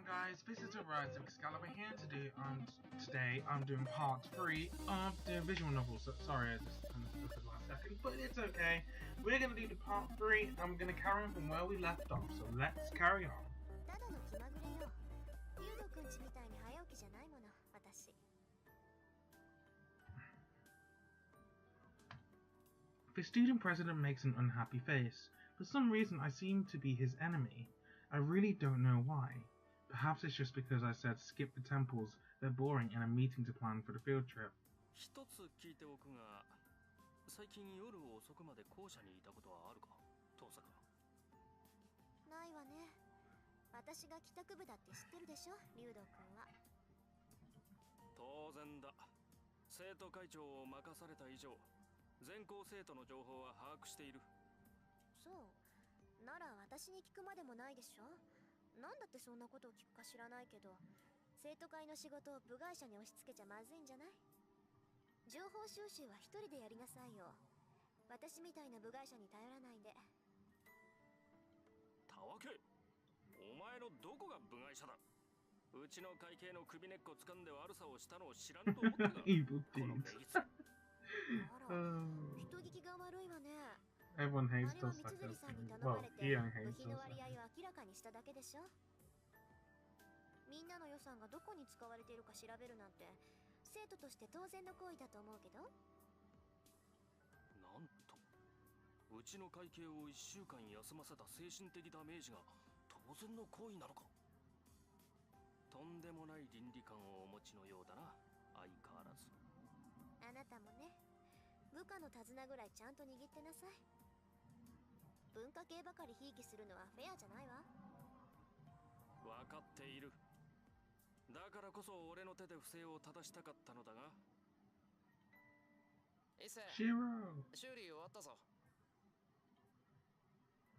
guys, this is the Rise of Excalibur here. Today I'm doing part 3 of the visual novel. So, sorry, I just kind of took the last second, but it's okay. We're going to do the part 3 and we're going to carry on from where we left off, so let's carry on. The student president makes an unhappy face. For some reason I seem to be his enemy. I really don't know why. Perhaps it's just because I said skip the temples, they're boring, and a meeting to plan for the field trip. 一つ聞いておくが、最近夜遅くまで校舎にいたことはあるか、遠坂。ないわね。私が帰宅部だって知ってるでしょ、竜道君は。当然だ。生徒会長を任された以上、全校生徒の情報は把握している。そう。なら私に聞くまでもないでしょ。なんだってそんなことを聞くか知らないけど、生徒会の仕事を部外者に押し付けちゃまずいんじゃない？情報収集は一人でやりなさいよ。私みたいな部外者に頼らないで。たわけ、お前のどこが部外者だ？うちの会計の首根っこ掴んで悪さをしたのを知らんと思ったが、この名実。あら、人聞きが悪いわね。Everyone hates あれは Tosaka. 三辻さんに頼 Well, まれて Ian 部 hates 費の割合 Tosaka. を明らかにしただけでしょ。みんなの予算がどこに使われているか調べるなんて生徒として当然の行為だと思うけど。なんと、うちの会計を1週間休ませた精神的ダメージが当然の行為なのか。とんでもない倫理観をお持ちのようだな、相変わらず。あなたもね、部下の手綱ぐらいちゃんと握ってなさい。文化系ばかりひいきするのはフェアじゃないわ。分かっている。だからこそ俺の手で不正を正したかったのだが。Shiro! 修理終わったぞ。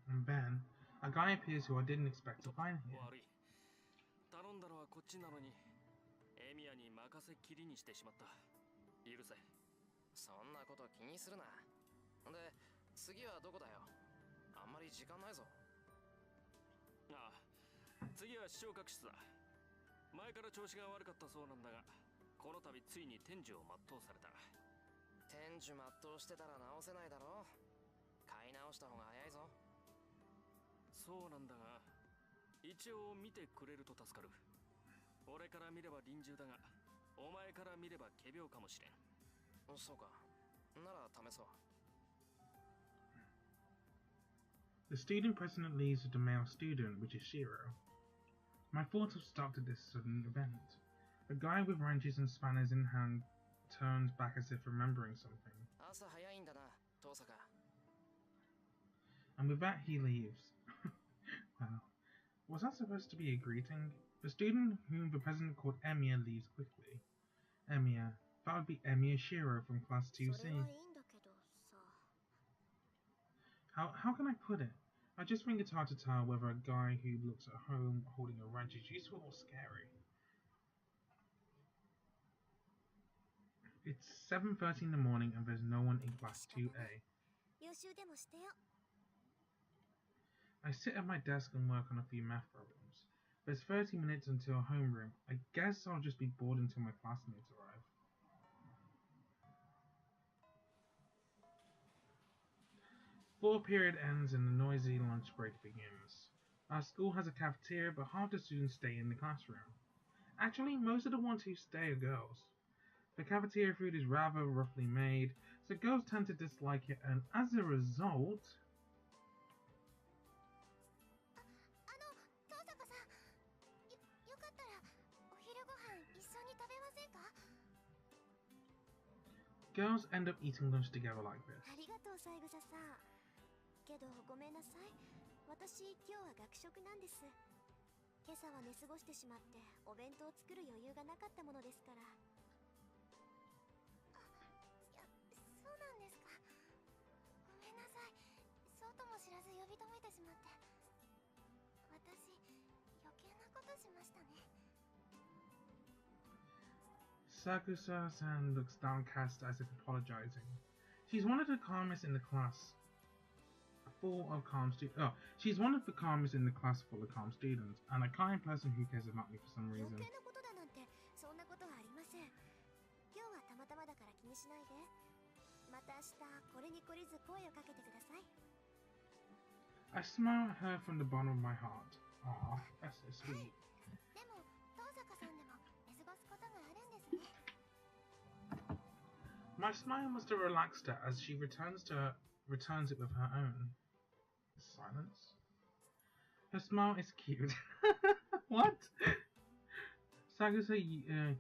And Ben, a guy appears who I didn't expect to find here. 悪い。頼んだのはこっちなのに、エミヤに任せっきりにしてしまった。許せ。そんなこと気にするな。で、次はどこだよ。あんまり時間ないぞ。ああ、次は視聴覚室だ。前から調子が悪かったそうなんだが、この度ついに天寿を全うされた。天寿全うしてたら直せないだろ。買い直した方が早いぞ。そうなんだが、一応見てくれると助かる。俺から見れば臨終だが、お前から見れば仮病かもしれん。そうか。なら試そう。The student president leaves with the male student, which is Shiro. My thoughts have stopped at this sudden event. A guy with wrenches and spanners in hand turns back as if remembering something. 朝早いんだな、遠坂。And with that he leaves. Wow. Was that supposed to be a greeting? The student whom the president called Emiya leaves quickly. Emiya. That would be Emiya Shiro from class 2C. How can I put it? I just think it's hard to tell whether a guy who looks at home holding a wrench is useful or scary. It's 7:30 in the morning and there's no one in class 2A. I sit at my desk and work on a few math problems. There's 30 minutes until homeroom. I guess I'll just be bored until my classmates arrive. Fall period ends and the noisy lunch break begins. Our school has a cafeteria, but half the students stay in the classroom. Actually, most of the ones who stay are girls. The cafeteria food is rather roughly made, so girls tend to dislike it, and as a result... Girls end up eating lunch together like this. けどごめんなさい。私今日は学食なんです。今朝は寝過ごしてしまってお弁当を作る余裕がなかったものですから。いや、そうなんですか。ごめんなさい。そうとも知らず呼び止めてしまって。私余計なことしましたね。Sakusa-san looks downcast as if apologizing. She's one of the calmest in the class. full of calm students. Oh, she's one of the calmest in the class full of calm students, and a kind person who cares about me for some 余 reason. 計なことだなんてそんなことはありません。今日はたまたまだから気にしないで。また明日これに懲りず声をかけてください。 I smile at her from the bottom of my heart. Aw, that's so sweet. でも遠坂さんでも寝過ごすことがあるんですね。 My smile must have relaxed her as she returns it with her own. Silence. Her smile is cute. What? Sagasa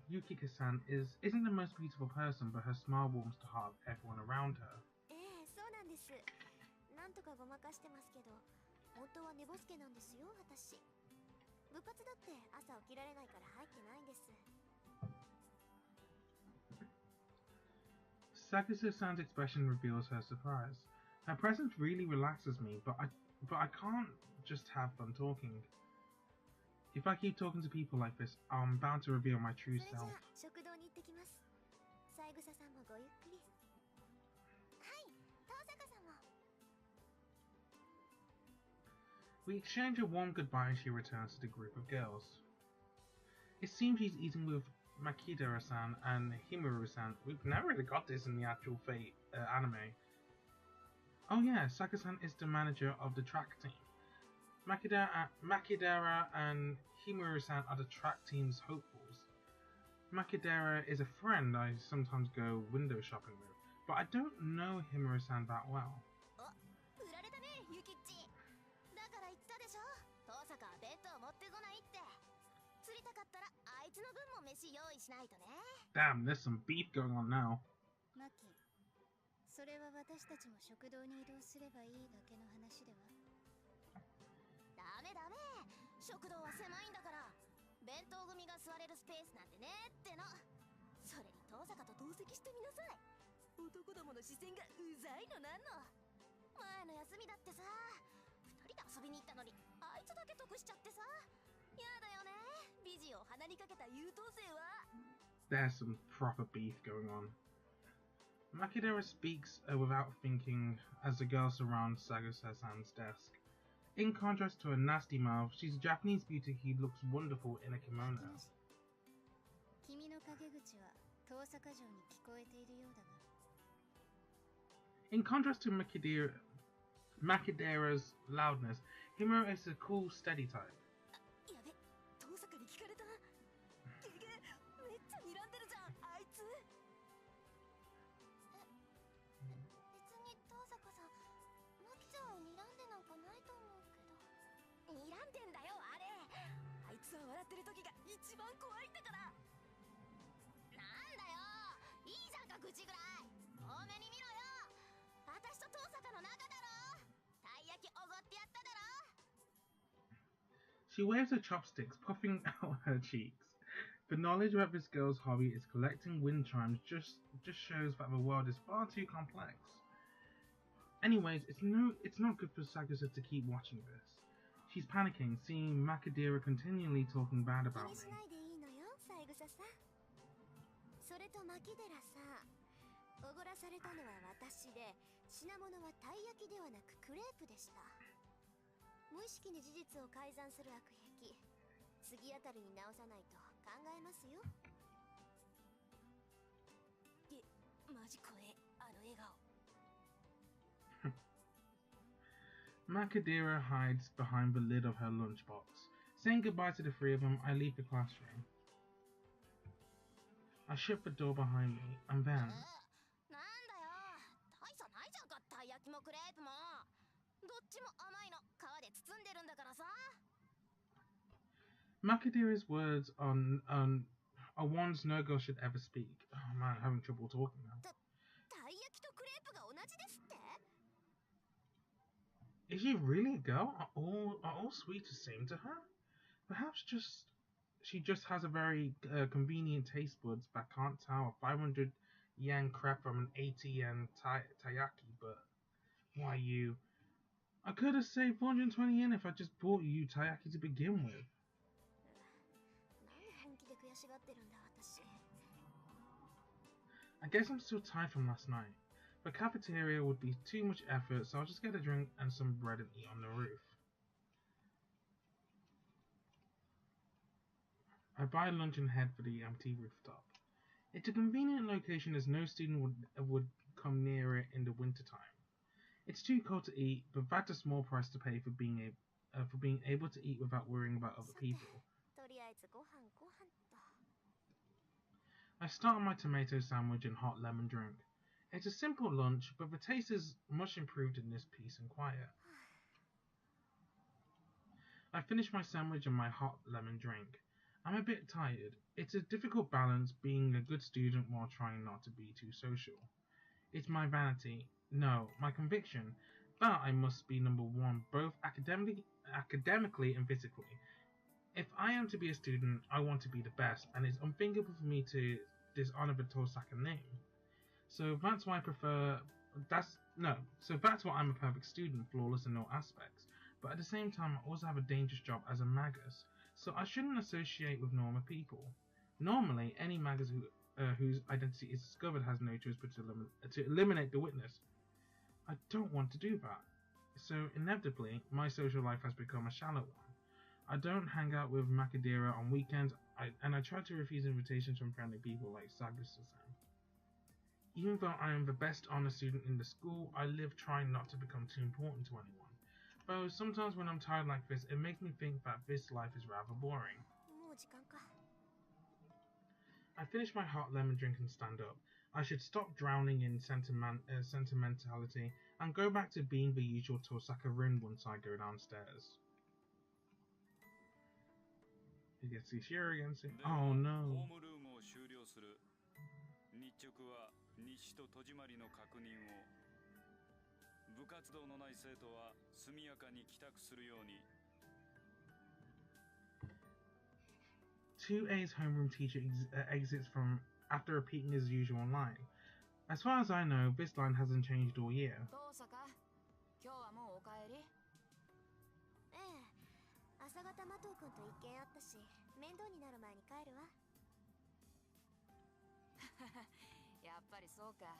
Yukika-san isn't the most beautiful person, but her smile warms the heart of everyone around her. そうなんです。なんとかごまかしてますけど、本当は寝ぼすけなんですよ、私。部活だって朝起きられないから入ってないんです。 Sagasa-san's expression reveals her surprise. Her presence really relaxes me, but I can't just have fun talking. If I keep talking to people like this, I'm bound to reveal my true それじゃ self. あ食堂に行ってきます。三枝さんもごゆっくり。はい、遠坂さんも。 We exchange a warm goodbye as she returns to the group of girls. It seems she's eating with Makidara-san and Himuru-san. We've never really got this in the actual Fate anime. Oh yeah, Saka-san is the manager of the track team. Makidara and Himuru-san are the track team's hopefuls. Makidara is a friend I sometimes go window shopping with, but I don't know Himuru-san that well. 売られたね、ゆきっち。だから言ったでしょ。遠坂は弁当持ってこないって。釣りたかったらあいつの分も飯用意しないとね。 Damn, there's some beef going on now. マキ、それは私たちも食堂に移動すればいいだけの話では。ダメダメ。食堂は狭いんだから。弁当組が座れるスペースなんてねっての。それに遠坂と同席してみなさい。男どもの視線がうざいのなんの。前の休みだってさ、二人で遊びに行ったのにあいつだけ得しちゃってさ。やだよね、美人を鼻にかけた優等生は。 There's some proper beef going on. Makidara speaks without thinking as the girls surround Sagasa-san's desk. In contrast to her nasty mouth, she's a Japanese beauty who looks wonderful in a kimono. 君の陰口は遠坂城に聞こえているようだが。 In contrast to Makidara's loudness, Himuro is a cool, steady type. やべ、遠坂に聞かれた。ゲゲ、めっちゃ睨んでるじゃん、あいつ。別に遠坂さん、マキちゃんを睨んでなんかないと思うけど。睨んでんだよ、あれ。あいつは笑ってる時が一番怖いんだから。なんだよ、いいじゃんか、口ぐらい。多めに見ろよ。私と遠坂の仲だろ。たい焼きおごってやっただろ。 She waves her chopsticks, puffing out her cheeks. The knowledge about this girl's hobby is collecting wind chimes just shows that the world is far too complex. Anyways, it's not good for Sagasa to keep watching this. She's panicking, seeing Makidara continually talking bad about 気にし me. ないでいいのよ、三枝さん。それと牧寺さん、おごらされたのは私で、品物はたい焼きではなくクレープでした。無意識に事実を改ざんする悪癖、次あたりに直さないと考えますよ。マジ怖え、あの笑顔。 Makidara hides behind the lid of her lunchbox. Saying goodbye to the three of them, I leave the classroom. I shut the door behind me, and then... なんだよ、大差ないじゃんか、たい焼きもクレープも。どっちも甘いの、皮で包んでるんだからさ。 Makidara's words are ones no girl should ever speak. Oh man, I'm having trouble talking now. たい焼きとクレープが同じですって？ Is she really a girl? Are all sweets the same to her? Perhaps she just has a very convenient taste buds that can't tell a 500 yen crap from an 80 yen taiyaki, but why you? I could have saved 420 yen if I just bought you taiyaki to begin with. なんで本気で悔しがってるんだ私。 I guess I'm still tired from last night. The cafeteria would be too much effort, so I'll just get a drink and some bread and eat on the roof. I buy lunch and head for the empty rooftop. It's a convenient location as no student would come near it in the wintertime. It's too cold to eat, but that's a small price to pay for being able to eat without worrying about other people. とりあえずご飯と。 I start on my tomato sandwich and hot lemon drink. It's a simple lunch, but the taste is much improved in this peace and quiet. I finish my sandwich and my hot lemon drink. I'm a bit tired. It's a difficult balance being a good student while trying not to be too social. It's my vanity, no, my conviction, that I must be number one both academically and physically. If I am to be a student, I want to be the best, and it's unthinkable for me to dishonor the Tosaka name. So that's why I'm a perfect student, flawless in all aspects. But at the same time, I also have a dangerous job as a magus, so I shouldn't associate with normal people. Normally, any magus whose identity is discovered has no choice but to eliminate the witness. I don't want to do that. So inevitably, my social life has become a shallow one. I don't hang out with Macadera on weekends, and I try to refuse invitations from friendly people like Sagusa-san. Even though I am the best honor student in the school, I live trying not to become too important to anyone. Though sometimes when I'm tired like this, it makes me think that this life is rather boring. もう時間か。 I finish my hot lemon drink and stand up. I should stop drowning in sentimentality and go back to being the usual Tosaka Rin once I go downstairs. He gets his share again soon. Oh no. ホームルームを終了する。日直は日誌と戸締まりの確認を。部活動のない生徒は速やかに帰宅するように。 2A's homeroom teacher exits from after repeating his usual line. As far as I know, this line hasn't changed all year. どうさか、今日はもうお帰り？ええ、朝方麻藤君と一見あったし、面倒になる前に帰るわ。やっぱりそうか。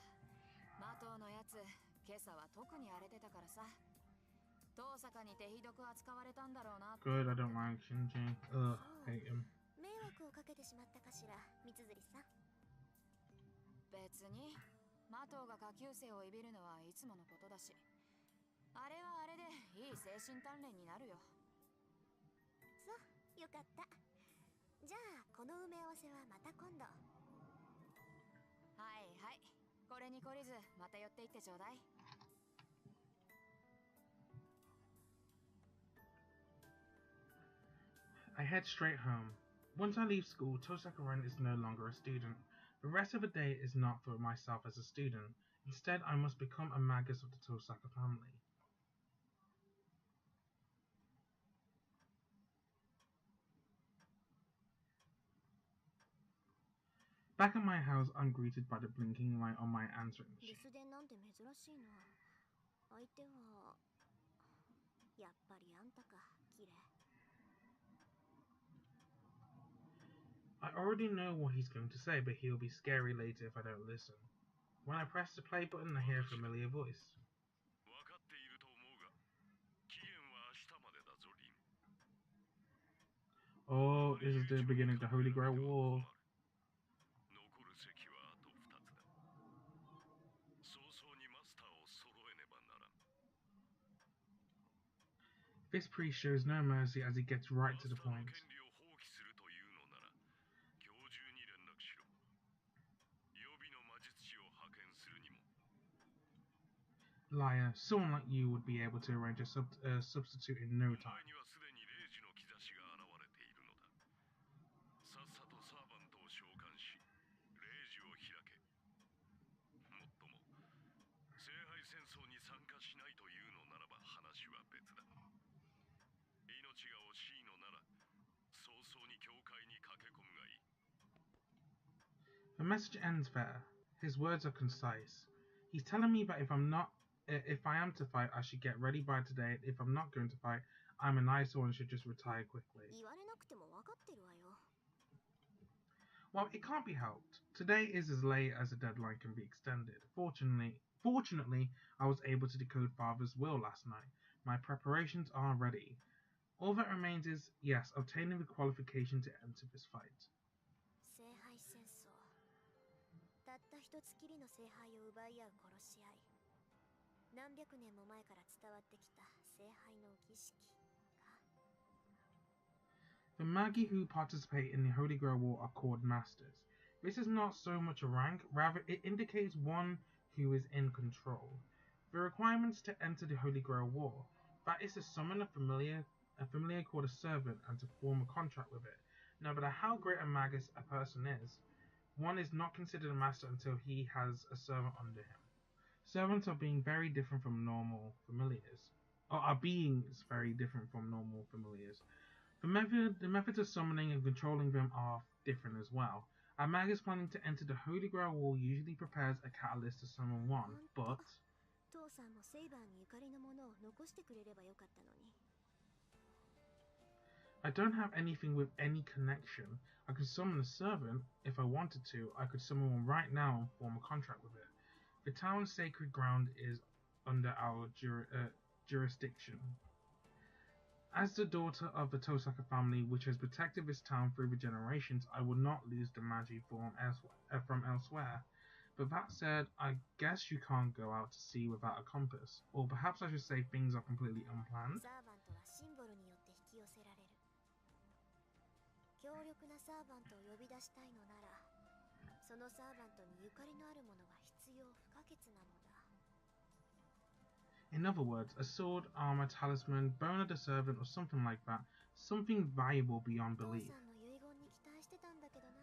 麻藤のやつ、今朝は特に荒れてたからさ。遠坂に手ひどく扱われたんだろうな。Good, I don't like Shinji. Ugh, hate him. 迷惑をかけてしまったかしら、三辻さん。別に、麻藤が下級生をいびるのはいつものことだし。あれはあれでいい精神鍛錬になるよ。そう、よかった。じゃあ、この埋め合わせはまた今度。はいはい。これに懲りず、また寄っていってちょうだい。I head straight home. Once I leave school, Tosaka Ren is no longer a student. The rest of the day is not for myself as a student. Instead, I must become a magus of the Tosaka family. Back at my house, I'm greeted by the blinking light on my answering 留 machine. 守電なんて珍しいな。相手はやっぱりあんたか、キレ。 I already know what he's going to say, but he'll be scary later if I don't listen. When I press the play button, I hear a familiar voice. 分かっていると思うが、期限は明日までだぞ、リン。 Oh, this is the beginning of the Holy Grail War. 残る席はあと2つだ。早々にマスターを揃えねばならん。 This priest shows no mercy as he gets right to the マスターの point. 権利を放棄するというのなら、今日中に連絡しろ。予備の魔術師を派遣するにも。 Liar, someone like you would be able to arrange a substitute in no お time. 前にはすでに0時の兆しが現れているのだ。さっさとサーバントを召喚し、0時を開け。もっとも、聖杯戦争に参加しないというのならば話は別だ。命が惜しいのなら、早々に教会に駆け込むがいい。 The message ends there. His words are concise. He's telling me that if I am to fight, I should get ready by today. If I'm not going to fight, I'm an eyesore and should just retire quickly. 言われなくても分かってるわよ。Well, it can't be helped. Today is as late as the deadline can be extended. Fortunately, I was able to decode Father's will last night. My preparations are ready. All that remains is, yes, obtaining the qualification to enter this fight. 聖杯戦争。たった一つきりの聖杯を奪い合う殺し合い。何百年も前から伝わってきた聖杯の儀式か。The Magi who participate in the Holy Grail War are called Masters. This is not so much a rank, rather it indicates one who is in control. The requirements to enter the Holy Grail War, that is to summon a familiar called a servant and to form a contract with it. No matter how great a magus a person is, one is not considered a master until he has a servant under him. Servants are being very different from normal familiars, or are beings very different from normal familiars. The methods of summoning and controlling them are different as well. A magus planning to enter the Holy Grail War usually prepares a catalyst to summon one, but 父さんもセイバーにゆかりのものを残してくれればよかったのに。 I don't have anything with any connection. I could summon a servant if I wanted to. I could summon one right now and form a contract with it. The town's sacred ground is under our jurisdiction. As the daughter of the Tosaka family, which has protected this town through the generations, I will not lose the Magi form from elsewhere. But that said, I guess you can't go out to sea without a compass. Or perhaps I should say things are completely unplanned. サーバントはシンボルによって引き寄せられる。強力なサーバントを呼び出したいのなら、そのサーバントにゆかりのあるものが必要不可欠なのだ。 In other words, a sword, armor, talisman, bone of the servant, or something like that. Something valuable beyond 父 belief. さんの遺言に期待してたんだけどな。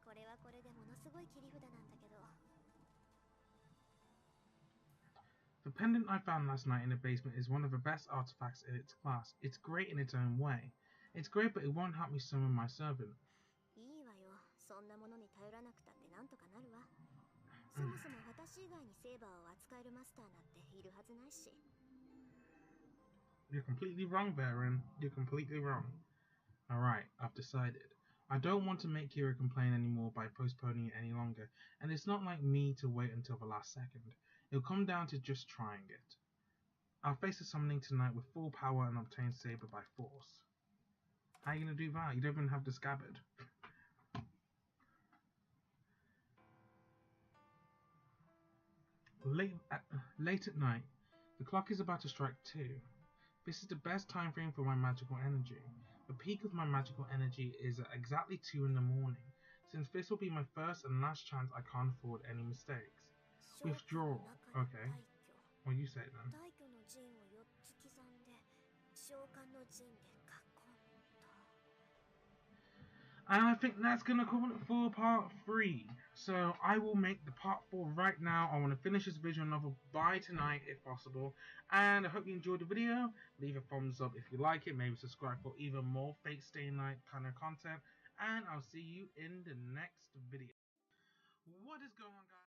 これはこれでものすごい切り札なんだけど。 The pendant I found last night in the basement is one of the best artifacts in its class. It's great in its own way. It's great, but it won't help me summon my servant. いいわよ。そんなものに頼らなくたってなんとかなるわ。そもそも私以外にセーバーを扱えるマスターなんているはずないし。 You're completely wrong, Baron. You're completely wrong. Alright, I've decided. I don't want to make Kira complain anymore by postponing it any longer, and it's not like me to wait until the last second. It'll come down to just trying it. I'll face the summoning tonight with full power and obtain Saber by force. How are you gonna do that? You don't even have the scabbard. Late at night, the clock is about to strike 2. This is the best time frame for my magical energy. The peak of my magical energy is at exactly 2 in the morning. Since this will be my first and last chance, I can't afford any mistakes. Withdrawal. Okay. Well, you say it then. 大挙の陣を4つ刻んで召喚の陣で囲んだ。 And I think that's gonna call it for part 3. So I will make the part 4 right now. I want to finish this visual novel by tonight if possible. And I hope you enjoyed the video. Leave a thumbs up if you like it. Maybe subscribe for even more Fate Stay Night kind of content. And I'll see you in the next video. What is going on, guys?